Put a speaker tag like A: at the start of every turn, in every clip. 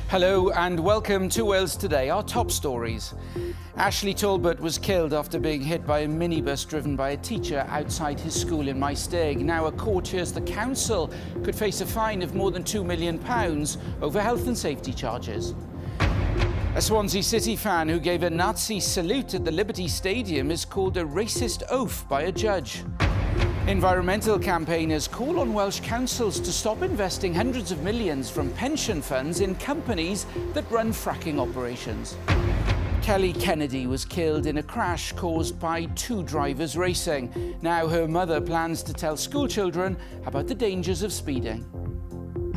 A: Hello and welcome to Wales Today. Our top stories. Ashley Talbot was killed after being hit by a minibus driven by a teacher outside his school in Maesteg. Now a court hears the council could face a fine of more than £2 million over health and safety charges. A Swansea City fan who gave a Nazi salute at the Liberty Stadium is called a racist oaf by a judge. Environmental campaigners call on Welsh councils to stop investing hundreds of millions from pension funds in companies that run fracking operations. Kelly Kennedy was killed in a crash caused by two drivers racing. Now her mother plans to tell school children about the dangers of speeding.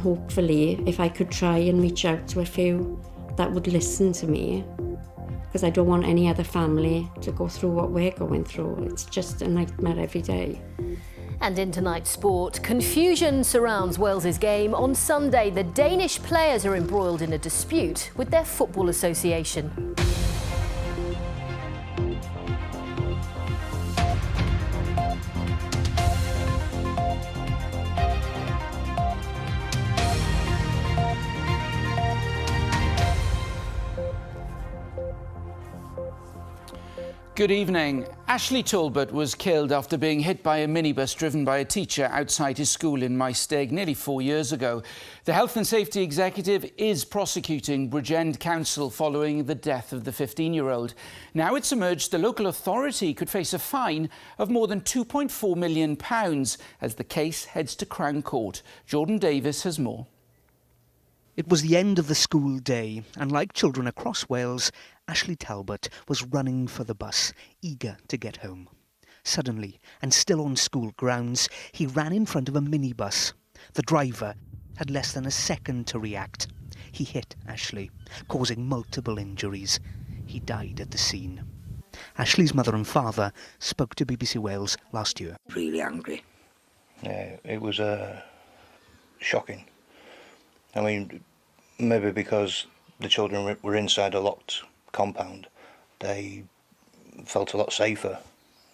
B: Hopefully, if I could try and reach out to a few that would listen to me, because I don't want any other family to go through what we're going through. It's just a nightmare every day.
C: And in tonight's sport, confusion surrounds Wales's game. On Sunday, the Danish players are embroiled in a dispute with their football association.
A: Good evening. Ashley Talbot was killed after being hit by a minibus driven by a teacher outside his school in Maesteg nearly 4 years ago. The Health and Safety Executive is prosecuting Bridgend Council following the death of the 15-year-old. Now it's emerged the local authority could face a fine of more than £2.4 million as the case heads to Crown Court. Jordan Davis has more.
D: It was the end of the school day, and like children across Wales, Ashley Talbot was running for the bus, eager to get home. Suddenly, and still on school grounds, he ran in front of a minibus. The driver had less than a second to react. He hit Ashley, causing multiple injuries. He died at the scene. Ashley's mother and father spoke to BBC Wales last year.
E: Really angry.
F: Yeah, it was shocking. I mean, maybe because the children were inside a locked compound, they felt a lot safer,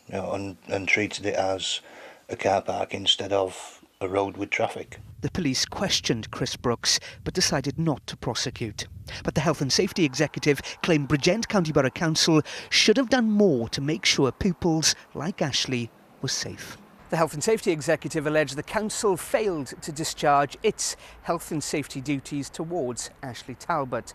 F: you know, and treated it as a car park instead of a road with traffic.
D: The police questioned Chris Brooks, but decided not to prosecute. But the Health and Safety Executive claimed Bridgend County Borough Council should have done more to make sure pupils like Ashley were safe.
G: The Health and Safety Executive alleged the council failed to discharge its health and safety duties towards Ashley Talbot.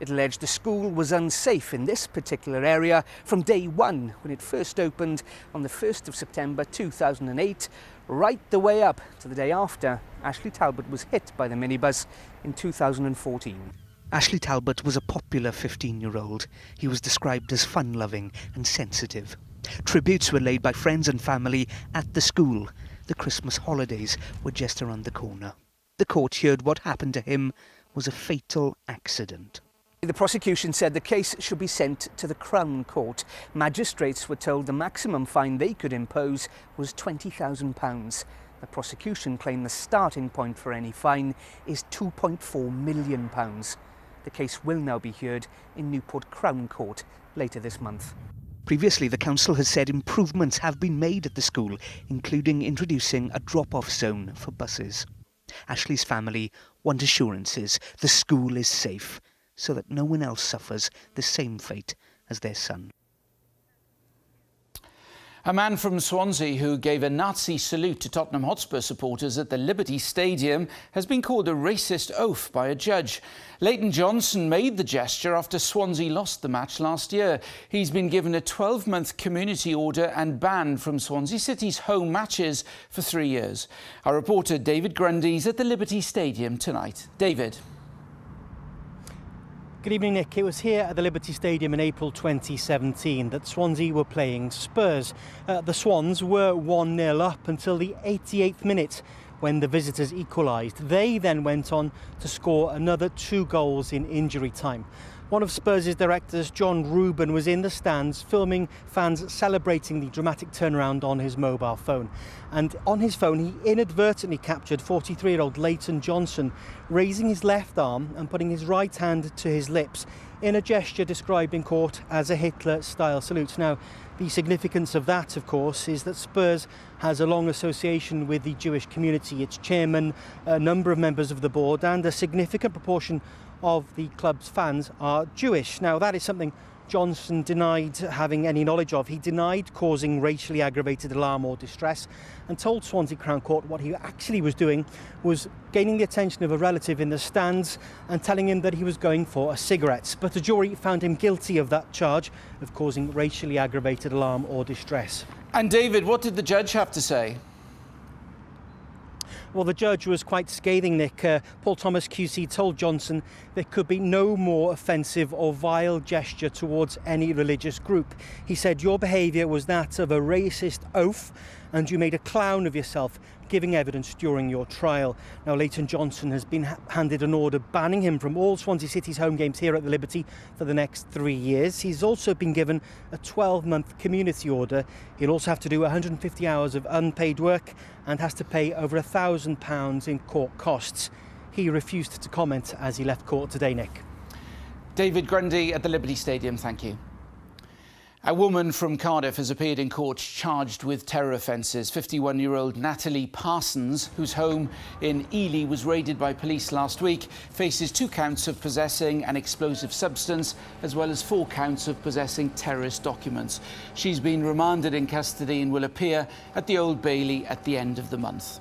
G: It alleged the school was unsafe in this particular area from day one, when it first opened on the 1st of September 2008, right the way up to the day after Ashley Talbot was hit by the minibus in 2014.
D: Ashley Talbot was a popular 15-year-old. He was described as fun-loving and sensitive. Tributes were laid by friends and family at the school. The Christmas holidays were just around the corner. The court heard what happened to him was a fatal accident.
G: The prosecution said the case should be sent to the Crown Court. Magistrates were told the maximum fine they could impose was £20,000. The prosecution claimed the starting point for any fine is £2.4 million. The case will now be heard in Newport Crown Court later this month.
D: Previously, the council has said improvements have been made at the school, including introducing a drop-off zone for buses. Ashley's family want assurances the school is safe, so that no one else suffers the same fate as their son.
A: A man from Swansea who gave a Nazi salute to Tottenham Hotspur supporters at the Liberty Stadium has been called a racist oaf by a judge. Leighton Johnson made the gesture after Swansea lost the match last year. He's been given a 12-month community order and banned from Swansea City's home matches for 3 years. Our reporter David Grundy's at the Liberty Stadium tonight. David.
H: Good evening, Nick. It was here at the Liberty Stadium in April 2017 that Swansea were playing Spurs. The Swans were 1-0 up until the 88th minute when the visitors equalised. They then went on to score another 2 goals in injury time. One of Spurs' directors, John Rubin, was in the stands filming fans celebrating the dramatic turnaround on his mobile phone. And on his phone, he inadvertently captured 43-year-old Leighton Johnson raising his left arm and putting his right hand to his lips in a gesture described in court as a Hitler-style salute. Now, The significance of that, of course, is that Spurs has a long association with the Jewish community. Its chairman, a number of members of the board, and a significant proportion of the club's fans are Jewish. Now, that is something Johnson denied having any knowledge of. He denied causing racially aggravated alarm or distress and told Swansea Crown Court what he actually was doing was gaining the attention of a relative in the stands and telling him that he was going for a cigarette. But a jury found him guilty of that charge of causing racially aggravated alarm or distress.
A: And David, what did the judge have to say?
H: Well, the judge was quite scathing, Nick. Paul Thomas QC told Johnson there could be no more offensive or vile gesture towards any religious group. He said your behaviour was that of a racist oaf and you made a clown of yourself giving evidence during your trial. Now, Leighton Johnson has been handed an order banning him from all Swansea City's home games here at the Liberty for the next 3 years. He's also been given a 12-month community order. He'll also have to do 150 hours of unpaid work and has to pay over £1,000 in court costs. He refused to comment as he left court today, Nick.
A: David Grundy at the Liberty Stadium, thank you. A woman from Cardiff has appeared in court charged with terror offences. 51-year-old Natalie Parsons, whose home in Ely was raided by police last week, faces 2 counts of possessing an explosive substance as well as 4 counts of possessing terrorist documents. She's been remanded in custody and will appear at the Old Bailey at the end of the month.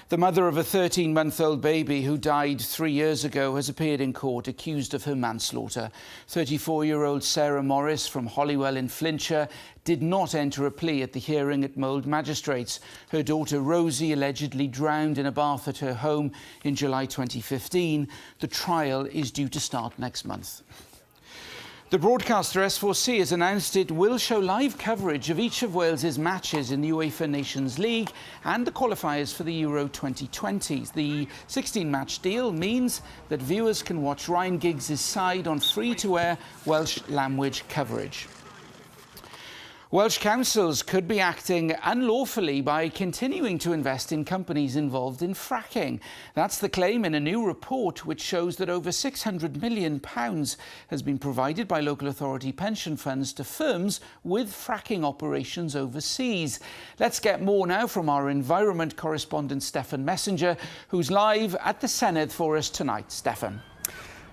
A: The mother of a 13-month-old baby who died 3 years ago has appeared in court accused of her manslaughter. 34-year-old Sarah Morris from Holywell in Flintshire did not enter a plea at the hearing at Mould Magistrates. Her daughter Rosie allegedly drowned in a bath at her home in July 2015. The trial is due to start next month. The broadcaster S4C has announced it will show live coverage of each of Wales's matches in the UEFA Nations League and the qualifiers for the Euro 2020. The 16-match deal means that viewers can watch Ryan Giggs' side on free-to-air Welsh language coverage. Welsh councils could be acting unlawfully by continuing to invest in companies involved in fracking. That's the claim in a new report which shows that over £600 million has been provided by local authority pension funds to firms with fracking operations overseas. Let's get more now from our environment correspondent Stefan Messenger, who's live at the Senedd for us tonight. Stefan.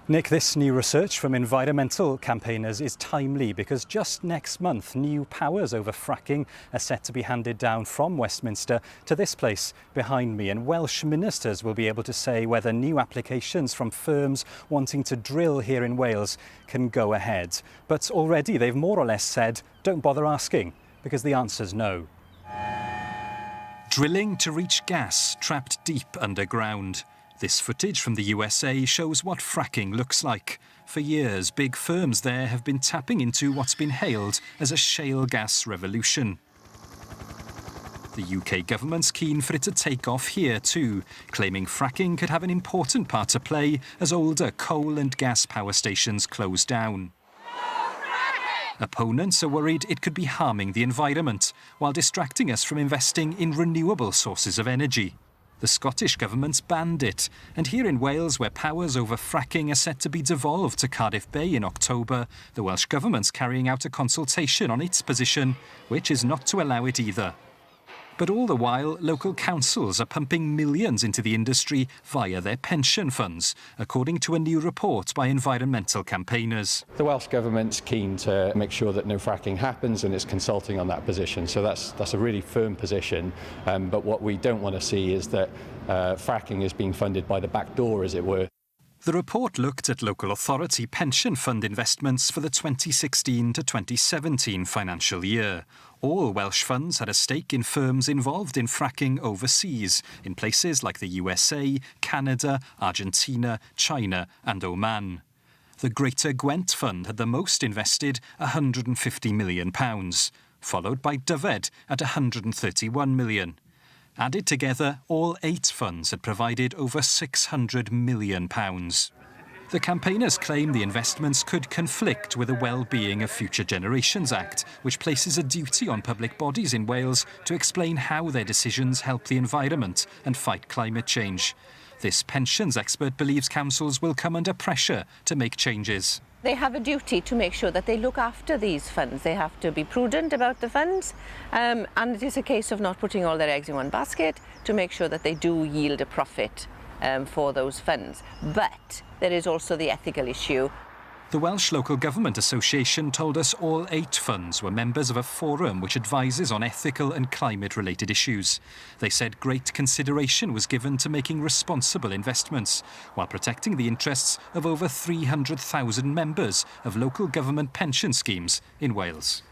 E: Nick, this new research from environmental campaigners is timely because just next month new powers over fracking are set to be handed down from Westminster to this place behind me, and Welsh ministers will be able to say whether new applications from firms wanting to drill here in Wales can go ahead. But already they've more or less said don't bother asking because the answer's no. Drilling to reach gas trapped deep underground. This footage from the USA shows what fracking looks like. For years, big firms there have been tapping into what's been hailed as a shale gas revolution. The UK government's keen for it to take off here too, claiming fracking could have an important part to play as older coal and gas power stations close down. Opponents are worried it could be harming the environment while distracting us from investing in renewable sources of energy. The Scottish government's banned it, and here in Wales, where powers over fracking are set to be devolved to Cardiff Bay in October, the Welsh government's carrying out a consultation on its position, which is not to allow it either. But all the while, local councils are pumping millions into the industry via their pension funds, according to a new report by environmental campaigners.
I: The Welsh Government's keen to make sure that no fracking happens and it's consulting on that position. So that's a really firm position. But what we don't want to see is that fracking is being funded by the back door, as it were.
E: The report looked at local authority pension fund investments for the 2016 to 2017 financial year. All Welsh funds had a stake in firms involved in fracking overseas, in places like the USA, Canada, Argentina, China and Oman. The Greater Gwent Fund had the most invested, £150 million, followed by Dyfed at £131 million. Added together, all 8 funds had provided over £600 million. The campaigners claim the investments could conflict with the Wellbeing of Future Generations Act, which places a duty on public bodies in Wales to explain how their decisions help the environment and fight climate change. This pensions expert believes councils will come under pressure to make changes.
J: They have a duty to make sure that they look after these funds. They have to be prudent about the funds, and it is a case of not putting all their eggs in one basket to make sure that they do yield a profit for those funds. But there is also the ethical issue.
E: The Welsh Local Government Association told us all 8 funds were members of a forum which advises on ethical and climate-related issues. They said great consideration was given to making responsible investments, while protecting the interests of over 300,000 members of local government pension schemes in Wales.